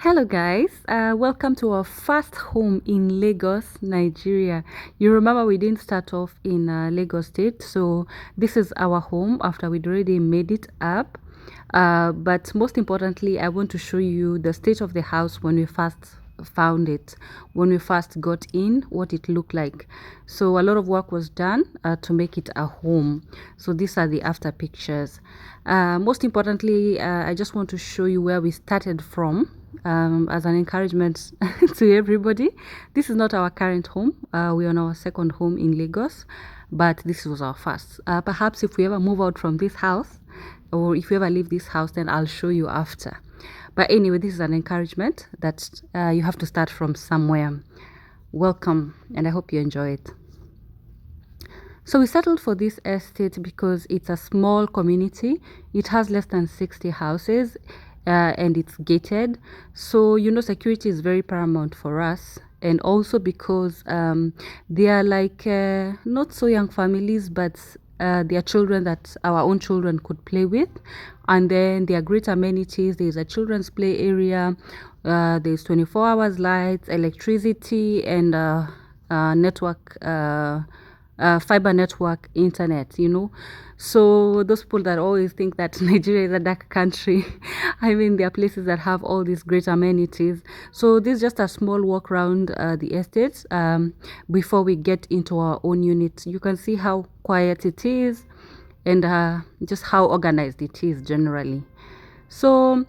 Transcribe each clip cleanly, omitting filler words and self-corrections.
Hello guys, welcome to our first home in Lagos, Nigeria. You remember we didn't start off in Lagos State, so this is our home after we'd already made it up. But most importantly, I want to show you the state of the house when we first found it, when we first got in, what it looked like. So a lot of work was done to make it a home. So these are the after pictures. Most importantly, I just want to show you where we started from. As an encouragement to everybody. This is not our current home. We're on our second home in Lagos, but this was our first. Perhaps if we ever move out from this house, or if we ever leave this house, then I'll show you after. But anyway, this is an encouragement that you have to start from somewhere. Welcome, and I hope you enjoy it. So we settled for this estate because it's a small community. It has less than 60 houses. And it's gated, so security is very paramount for us, and also because they are like not so young families, but they are children that our own children could play with. And then there are great amenities. There's a children's play area, there's 24 hours lights, electricity, and network, fiber network internet, So those people that always think that Nigeria is a dark country, I mean, there are places that have all these great amenities. So this is just a small walk around the estate before we get into our own unit. You can see how quiet it is and just how organized it is generally. So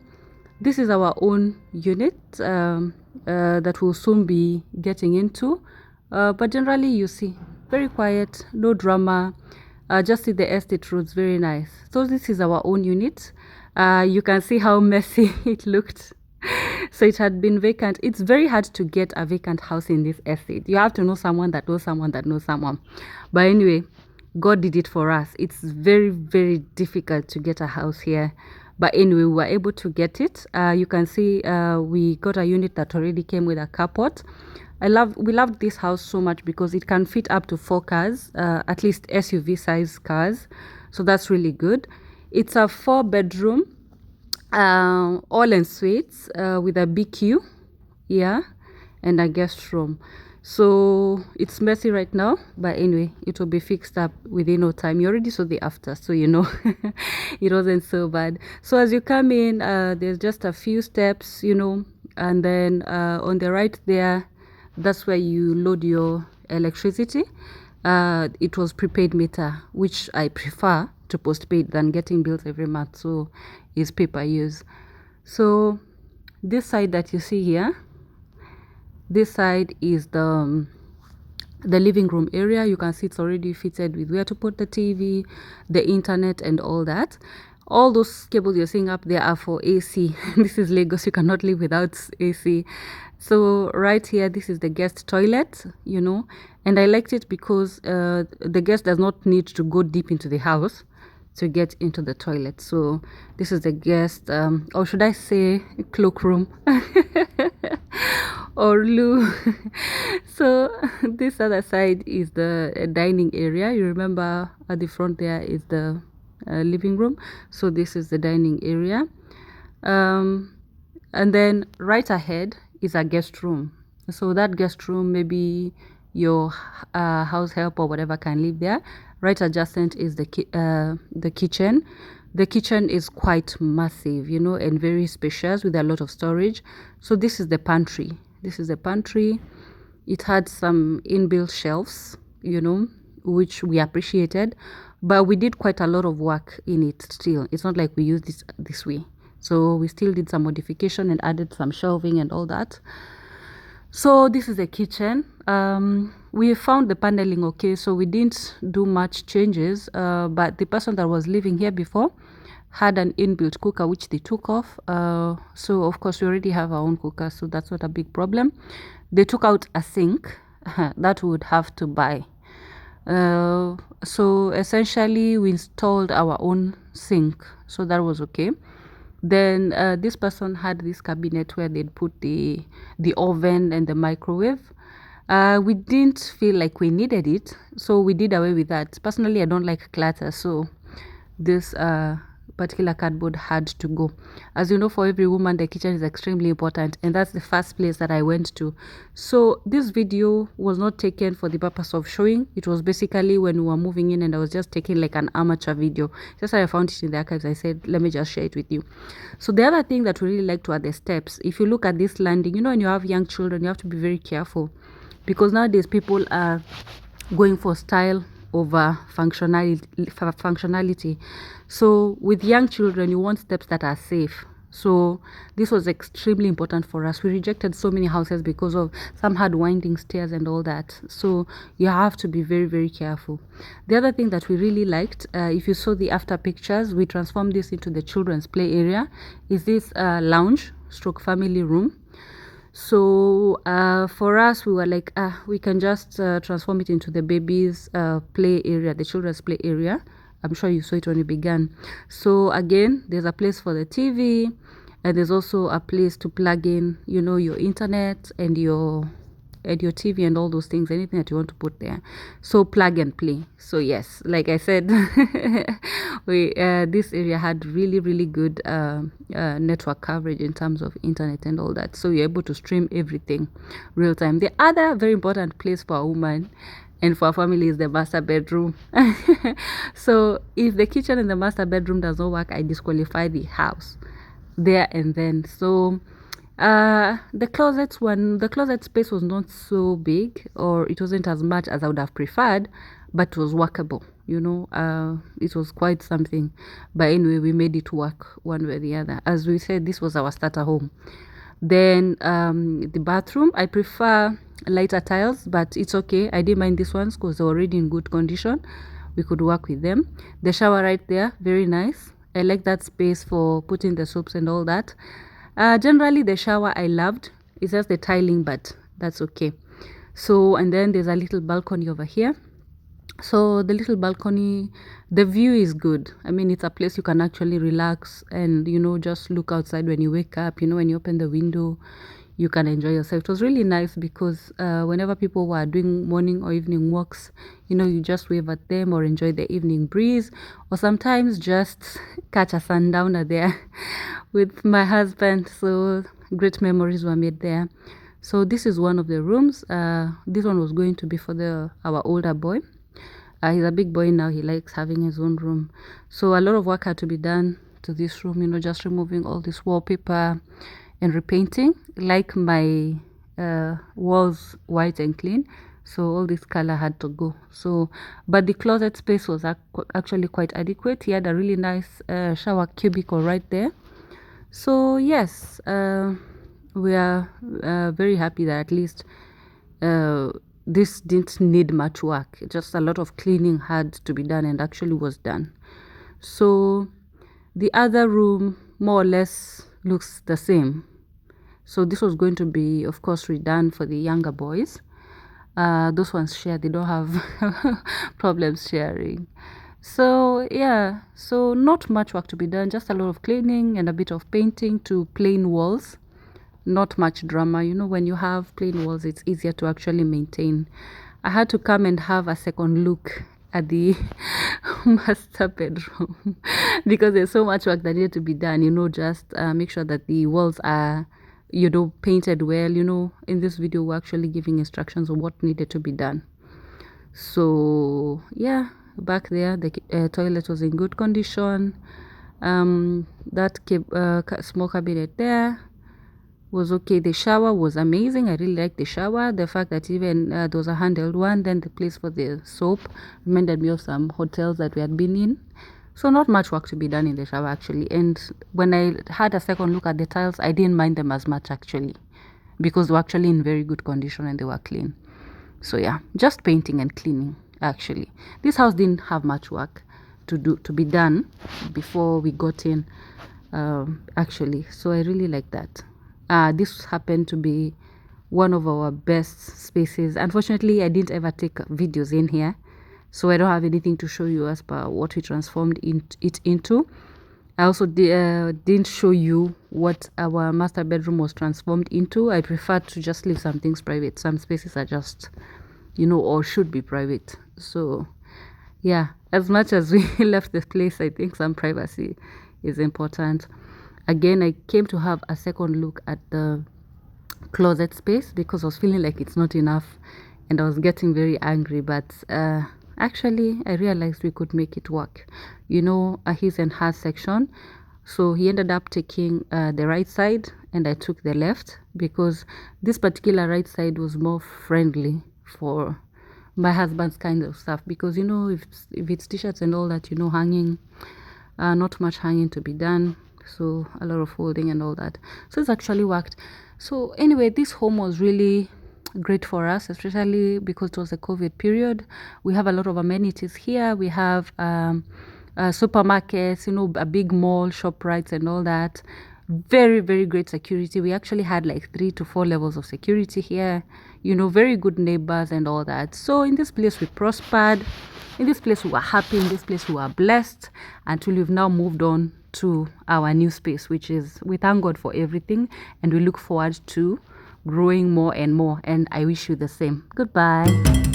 this is our own unit that we'll soon be getting into. But generally, you see, very quiet, no drama. Just see the estate roads, very nice. So this is our own unit. You can see how messy it looked. So it had been vacant. It's very hard to get a vacant house in this estate. You have to know someone that knows someone that knows someone. But anyway, God did it for us. It's very, very difficult to get a house here. But anyway, we were able to get it. You can see we got a unit that already came with a carport. We loved this house so much because it can fit up to 4 cars, at least SUV size cars. So that's really good. It's a 4-bedroom, all en suites with a BQ, and a guest room. So it's messy right now, but anyway, it will be fixed up within no time. You already saw the after, so it wasn't so bad. So as you come in, there's just a few steps, and then on the right there, that's where you load your electricity. It was prepaid meter, which I prefer to postpaid than getting bills every month, so it's pay-per-use. So this side that you see here, this side is the living room area. You can see it's already fitted with where to put the TV, the internet, and all that. All those cables you're seeing up there are for AC. This is Lagos. You cannot live without AC. So right here, this is the guest toilet, and I liked it because the guest does not need to go deep into the house to get into the toilet. So this is the guest, or should I say cloakroom or loo. So this other side is the dining area. You remember at the front there is the living room. So this is the dining area. And then right ahead is a guest room. So that guest room, maybe your house help or whatever can live there. Right adjacent is the kitchen. The kitchen is quite massive, and very spacious with a lot of storage. So this is the pantry. This is the pantry. It had some inbuilt shelves, which we appreciated, but we did quite a lot of work in it still. It's not like we used it this way. So we still did some modification and added some shelving and all that. So this is the kitchen. We found the paneling okay, so we didn't do much changes, but the person that was living here before had an inbuilt cooker which they took off. So of course we already have our own cooker, so that's not a big problem. They took out a sink that we would have to buy. So essentially we installed our own sink, so that was okay. Then this person had this cabinet where they'd put the oven and the microwave. We didn't feel like we needed it, so we did away with that. Personally, I don't like clutter, so this particular cardboard had to go. As you know, for every woman, the kitchen is extremely important, and that's the first place that I went to. So this video was not taken for the purpose of showing. It was basically when we were moving in, and I was just taking like an amateur video. Just like I found it in the archives, I said, let me just share it with you. So the other thing that we really liked were the steps. If you look at this landing, you know, when you have young children, you have to be very careful, because nowadays people are going for style over functionality. So with young children, you want steps that are safe. So this was extremely important for us. We rejected so many houses because of some had winding stairs and all that. So you have to be very, very careful. The other thing that we really liked, if you saw the after pictures, we transformed this into the children's play area, is this lounge stroke family room. So for us, we were like, we can just transform it into the baby's play area, the children's play area. I'm sure you saw it when we began. So again, there's a place for the TV, and there's also a place to plug in, you know, your internet and your TV and all those things, anything that you want to put there. So plug and play. So yes, like I said, this area had really, really good network coverage in terms of internet and all that. So you're able to stream everything real time. The other very important place for a woman and for a family is the master bedroom. So if the kitchen and the master bedroom does not work, I disqualify the house there and then. So the closet space was not so big, or it wasn't as much as I would have preferred, but it was workable, you know. It was quite something, but anyway, we made it work one way or the other. As we said, this was our starter home. Then the bathroom, I prefer lighter tiles, but it's okay. I didn't mind these ones because they're already in good condition. We could work with them. The shower right there, very nice. I like that space for putting the soaps and all that. Generally the shower I loved. It's just the tiling, but that's okay. So, and then there's a little balcony over here. So the little balcony, the view is good. I mean, it's a place you can actually relax and, you know, just look outside when you wake up. You know, when you open the window, you can enjoy yourself. It was really nice because whenever people were doing morning or evening walks, you know, you just wave at them or enjoy the evening breeze, or sometimes just catch a sundowner there with my husband. So great memories were made there. So this is one of the rooms. This one was going to be for our older boy. He's a big boy now. He likes having his own room. So a lot of work had to be done to this room, you know, just removing all this wallpaper and repainting. Like my walls white and clean, so all this color had to go. So, but the closet space was actually quite adequate. He had a really nice shower cubicle right there. So yes, we are very happy that at least this didn't need much work. Just a lot of cleaning had to be done and actually was done. So the other room more or less looks the same. So this was going to be, of course, redone for the younger boys. Those ones share, they don't have problems sharing. So yeah, so not much work to be done, just a lot of cleaning and a bit of painting to plain walls. Not much drama. You know, when you have plain walls, it's easier to actually maintain. I had to come and have a second look at the master bedroom because there's so much work that needed to be done. You know, just make sure that the walls are, you know, painted well. You know, in this video we're actually giving instructions on what needed to be done. So yeah, back there the toilet was in good condition. That small cabinet there was okay. The shower was amazing. I really liked the shower. The fact that even there was a handheld one. Then the place for the soap reminded me of some hotels that we had been in. So not much work to be done in the shower actually. And when I had a second look at the tiles, I didn't mind them as much actually, because they were actually in very good condition and they were clean. So yeah, just painting and cleaning actually. This house didn't have much work to be done before we got in actually. So I really like that. This happened to be one of our best spaces. Unfortunately, I didn't ever take videos in here, so I don't have anything to show you as per what we transformed it into. I also didn't show you what our master bedroom was transformed into. I prefer to just leave some things private. Some spaces are just, you know, or should be private. So yeah, as much as we left the place, I think some privacy is important. Again, I came to have a second look at the closet space because I was feeling like it's not enough and I was getting very angry, but actually I realized we could make it work. You know, a his and her section, so he ended up taking the right side and I took the left because this particular right side was more friendly for my husband's kind of stuff, because you know, if it's t-shirts and all that, you know, hanging, not much hanging to be done, so a lot of folding and all that. So it's actually worked. So anyway, this home was really great for us, especially because it was a COVID period. We have a lot of amenities here. We have supermarkets, you know, a big mall, ShopRites and all that. Very, very great security. We actually had like 3 to 4 levels of security here, you know, very good neighbors and all that. So in this place we prospered, in this place we were happy, in this place we were blessed, until we've now moved on to our new space, which is, we thank God for everything and we look forward to growing more and more, and I wish you the same. Goodbye.